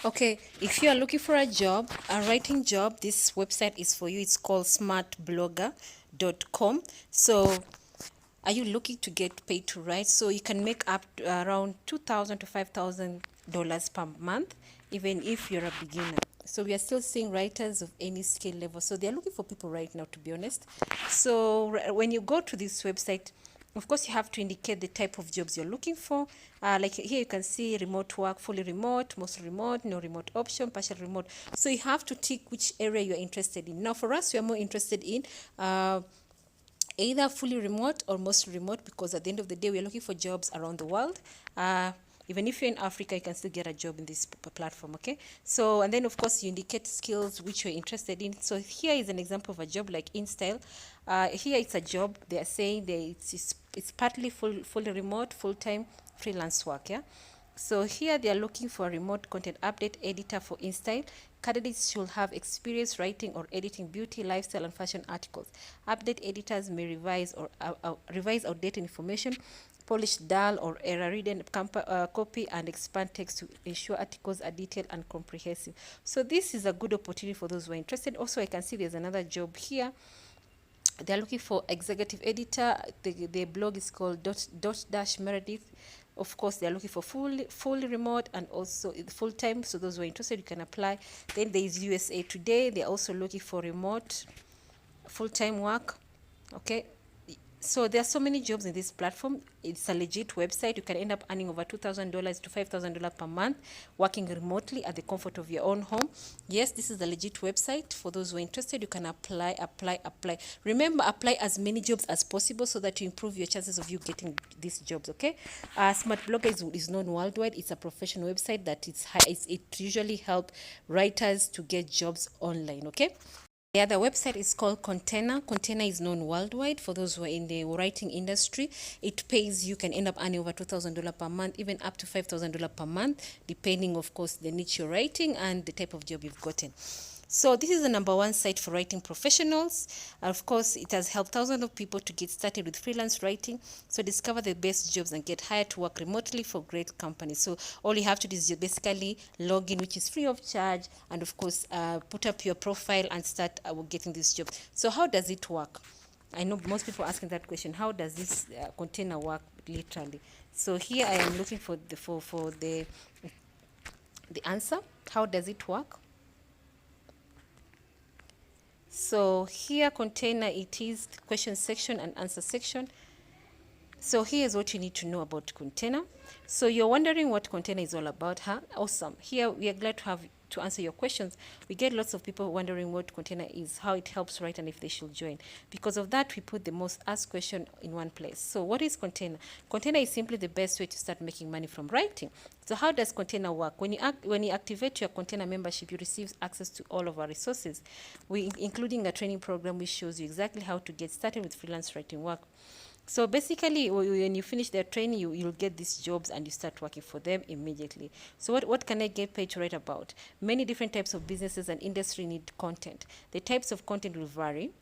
Okay, if you are looking for a job, a writing job, this website is for you. It's called smartblogger.com. So are you looking to get paid to write? So you can make up to around $2,000 to $5,000 per month, even if you're a beginner. So we are still seeing writers of any skill level. So they're looking for people right now, to be honest. So when you go to this website, of course, you have to indicate the type of jobs you're looking for. Like here, you can see remote work, fully remote, mostly remote, no remote option, partial remote. So you have to tick which area you're interested in. Now, for us, we are more interested in either fully remote or mostly remote, because at the end of the day, we are looking for jobs around the world. Even if you're in Africa, you can still get a job in this platform, okay? So, and then of course you indicate skills which you're interested in. So here is an example of a job like InStyle. Here it's a job, they are saying it's partly fully remote, full-time freelance work, yeah? So here they are looking for a remote content update editor for InStyle. Candidates should have experience writing or editing beauty, lifestyle, and fashion articles. Update editors may revise revise outdated information, polish dull or error-ridden copy, and expand text to ensure articles are detailed and comprehensive. So this is a good opportunity for those who are interested. Also, I can see there's another job here. They're looking for executive editor. The blog is called dot Meredith. Of course, they're looking for fully remote and also full-time. So those who are interested, you can apply. Then there is USA Today. They're also looking for remote full-time work. Okay, so there are so many jobs in this platform. It's a legit website. You can end up earning over $2,000 to $5,000 per month working remotely at the comfort of your own home. Yes, this is a legit website. For those who are interested, you can apply. Remember, apply as many jobs as possible so that you improve your chances of you getting these jobs, okay? Smart Blogger is known worldwide. It's a professional website that it usually helps writers to get jobs online, okay? The other website is called Container. Container is known worldwide for those who are in the writing industry. It pays, you can end up earning over $2,000 per month, even up to $5,000 per month, depending, of course, the niche you're writing and the type of job you've gotten. So this is the #1 site for writing professionals. Of course, it has helped thousands of people to get started with freelance writing. So discover the best jobs and get hired to work remotely for great companies. So all you have to do is basically log in, which is free of charge, and of course, put up your profile and start getting this job. So how does it work? I know most people are asking that question. How does this container work literally? So here I am looking for the answer. How does it work? So here Container, it is the question section and answer section. So here's what you need to know about Container. So you're wondering what Container is all about, huh? Awesome. Here we are glad to answer your questions. We get lots of people wondering what Container is, how it helps write, and if they should join. Because of that, we put the most asked question in one place. So what is Container? Container is simply the best way to start making money from writing. So how does Container work? When you activate your Container membership, you receive access to all of our resources, including a training program which shows you exactly how to get started with freelance writing work. So basically, when you finish their training, you'll get these jobs and you start working for them immediately. So what can I get paid to write about? Many different types of businesses and industry need content. The types of content will vary: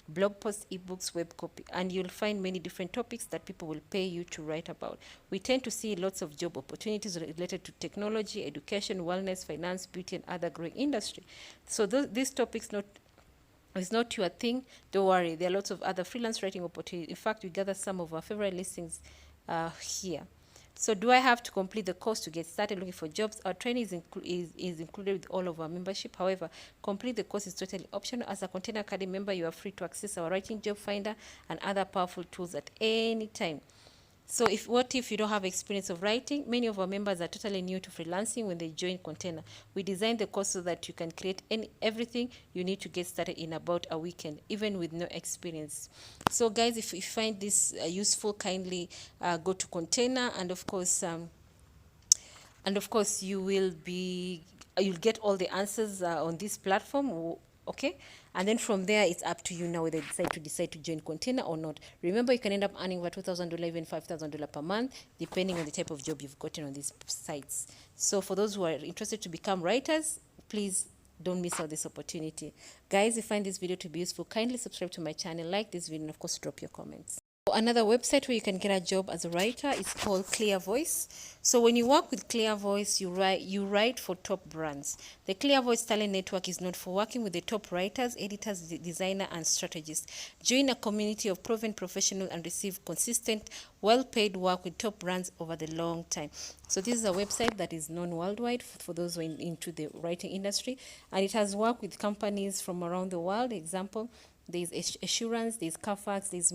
blog posts, ebooks, web copy, and you'll find many different topics that people will pay you to write about. We tend to see lots of job opportunities related to technology, education, wellness, finance, beauty, and other growing industry. So these topics it's not your thing, don't worry. There are lots of other freelance writing opportunities. In fact, we gather some of our favorite listings here. So do I have to complete the course to get started looking for jobs? Our training is included with all of our membership. However, complete the course is totally optional. As a Container Academy member, you are free to access our writing job finder and other powerful tools at any time. So what if you don't have experience of writing? Many of our members are totally new to freelancing when they join Container. We designed the course so that you can create everything you need to get started in about a weekend, even with no experience. So guys, if you find this useful, kindly go to Container, and of course you'll get all the answers on this platform. Okay, and then from there it's up to you now whether you decide to join Container or not. Remember, you can end up earning over $2,000, even $5,000 per month, depending on the type of job you've gotten on these sites. So for those who are interested to become writers, please don't miss out this opportunity. Guys, if you find this video to be useful, kindly subscribe to my channel, like this video, and of course drop your comments. Another website where you can get a job as a writer is called Clear Voice. So when you work with Clear Voice, you write for top brands. The Clear Voice Talent Network is known for working with the top writers, editors, designer, and strategists. Join a community of proven professionals and receive consistent, well-paid work with top brands over the long time. So this is a website that is known worldwide for those who are into the writing industry, and it has worked with companies from around the world. Example, there's Assurance, there's Carfax, there's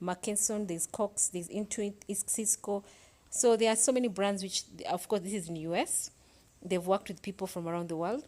Mackinson, there's Cox, there's Intuit, Cisco. So there are so many brands which, of course, this is in the US. They've worked with people from around the world,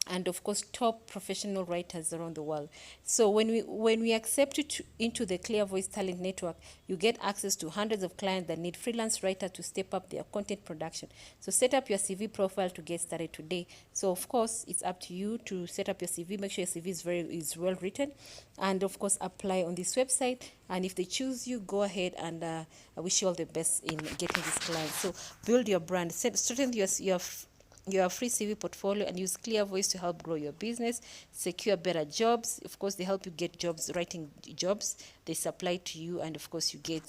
and of course top professional writers around the world. So when we accept you into the Clear Voice Talent Network, you get access to hundreds of clients that need freelance writers to step up their content production. So set up your CV profile to get started today. So of course it's up to you to set up your CV. Make sure your CV is well written, and of course apply on this website. And if they choose you, go ahead, and I wish you all the best in getting this client. So build your brand, strengthen your free CV portfolio, and use Clear Voice to help grow your business, secure better jobs. Of course, they help you get jobs, writing jobs. They supply to you, and of course, you get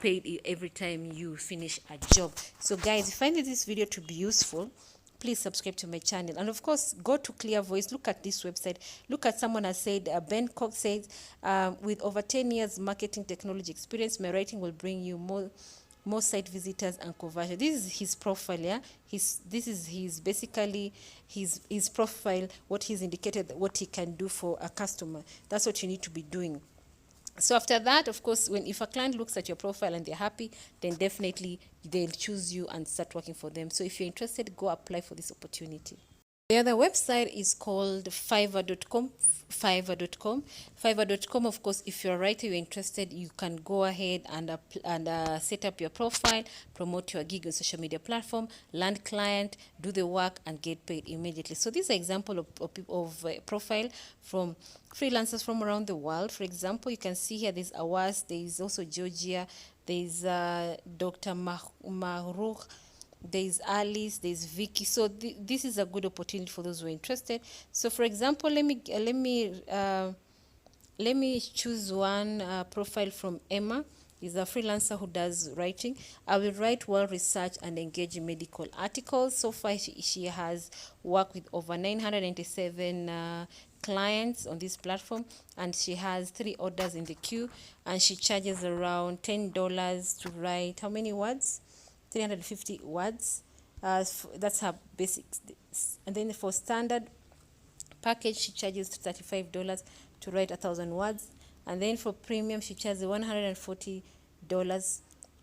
paid every time you finish a job. So guys, if you find this video to be useful, please subscribe to my channel, and of course go to Clear Voice. Look at this website. Look at, someone has said, Ben Cox says, with over 10 years marketing technology experience, my writing will bring you more site visitors and conversion. This is his profile. Yeah, this is basically his profile, what he's indicated, what he can do for a customer. That's what you need to be doing. So after that, of course, if a client looks at your profile and they're happy, then definitely they'll choose you and start working for them. So if you're interested, go apply for this opportunity. The other website is called Fiverr.com. Fiverr.com, of course, if you're a writer, you're interested, you can go ahead and set up your profile, promote your gig on social media platform, land client, do the work, and get paid immediately. So these are example of profile from freelancers from around the world. For example, you can see here there's Awas, there's also Georgia, there's Dr. Mahrouk, there's Alice, there's Vicky. So this is a good opportunity for those who are interested. So for example, let me choose one profile from Emma. Is a freelancer who does writing. I will write well researched and engage in medical articles. So far she has worked with over 997 clients on this platform, and she has 3 orders in the queue, and she charges around $10 to write how many words? 350 words. That's her basics. And then for standard package, she charges $35 to write 1,000 words. And then for premium, she charges $140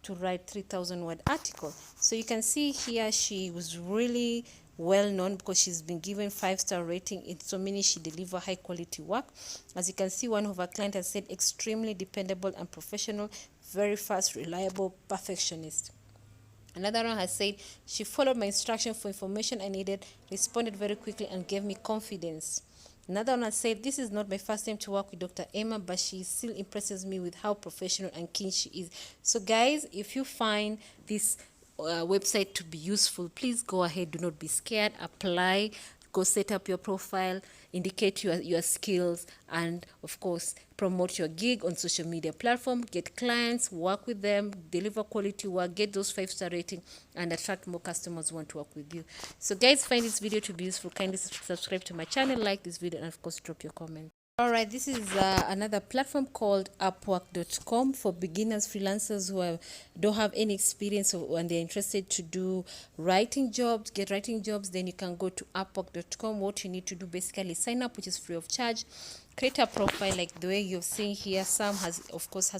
to write 3,000 word article. So you can see here she was really well known because she's been given 5-star rating. It so meaning she deliver high quality work. As you can see, one of our clients has said extremely dependable and professional, very fast, reliable, perfectionist. Another one has said, she followed my instruction for information I needed, responded very quickly, and gave me confidence. Another one has said, this is not my first time to work with Dr. Emma, but she still impresses me with how professional and keen she is. So guys, if you find this website to be useful, please go ahead. Do not be scared. Apply. Go set up your profile, indicate your skills, and of course promote your gig on social media platform, get clients, work with them, deliver quality work, get those 5-star rating, and attract more customers who want to work with you. So guys, find this video to be useful. Kindly subscribe to my channel, like this video, and of course drop your comment. All right, this is another platform called Upwork.com for beginners, freelancers who don't have any experience and they're interested to do writing jobs, get writing jobs. Then you can go to Upwork.com. What you need to do basically sign up, which is free of charge. Create a profile like the way you're seeing here. Sam has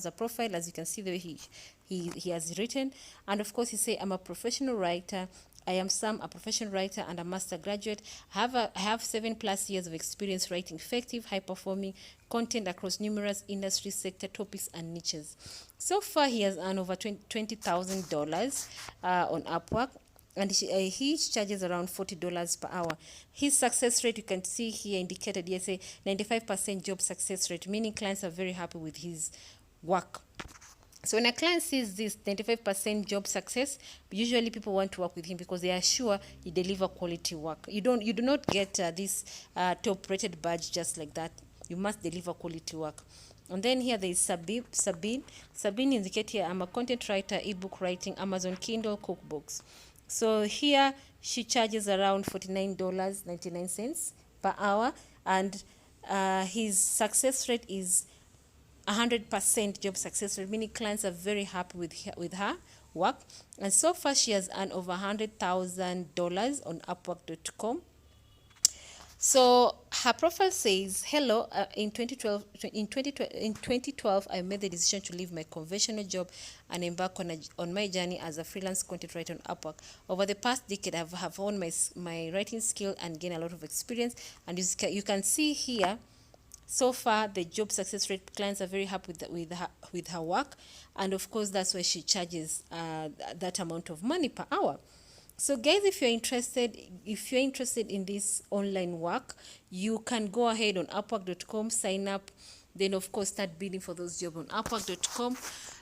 a profile, as you can see the way he has written, and of course he say, I'm a professional writer. I am Sam, a professional writer and a master graduate. I have 7+ years of experience writing effective, high-performing content across numerous industry sector topics and niches. So far, he has earned over $20,000 on Upwork, and he charges around $40 per hour. His success rate, you can see here indicated, yes, a 95% job success rate, meaning clients are very happy with his work. So when a client sees this 95% job success, usually people want to work with him because they are sure he deliver quality work. You do not get this top rated badge just like that. You must deliver quality work. And then here there is Sabine indicate here, I'm a content writer, ebook writing, Amazon Kindle, cookbooks. So here she charges around $49.99 per hour, and his success rate is 100% job success rate, meaning clients are very happy with her work. And so far she has earned over $100,000 on Upwork.com. So her profile says, hello, in 2012, I made the decision to leave my conventional job and embark on my journey as a freelance content writer on Upwork. Over the past decade, I have honed my writing skill and gained a lot of experience. And you can see here, so far the job success rate, clients are very happy with her work, and of course that's why she charges that amount of money per hour. So guys, if you're interested in this online work, you can go ahead on Upwork.com, sign up, then of course start bidding for those jobs on Upwork.com.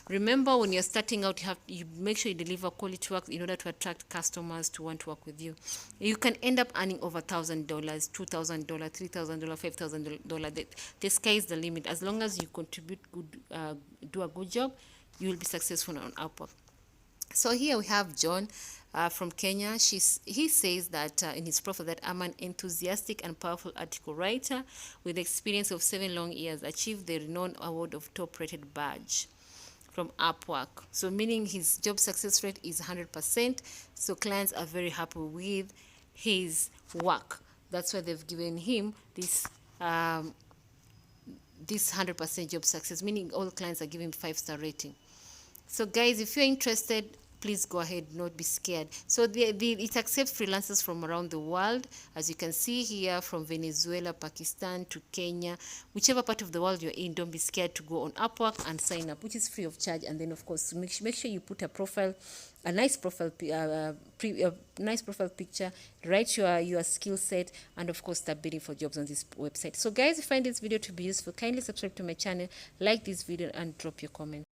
Remember, when you're starting out, you make sure you deliver quality work in order to attract customers to want to work with you. You can end up earning over $1,000, $2,000, $3,000, $5,000. The sky is the limit. As long as you contribute good, do a good job, you will be successful on Upwork. So here we have John from Kenya. He says that in his profile that I'm an enthusiastic and powerful article writer with experience of 7 long years, achieved the renowned award of top-rated badge from Upwork. So meaning his job success rate is 100%. So clients are very happy with his work. That's why they've given him this 100% job success, meaning all clients are giving 5-star rating. So guys, if you're interested, please go ahead, not be scared. So it accepts freelancers from around the world, as you can see here, from Venezuela, Pakistan to Kenya, whichever part of the world you're in. Don't be scared to go on Upwork and sign up, which is free of charge. And then of course make sure you put a profile, a nice profile picture, write your skill set, and of course start bidding for jobs on this website. So guys, if you find this video to be useful, kindly subscribe to my channel, like this video, and drop your comment.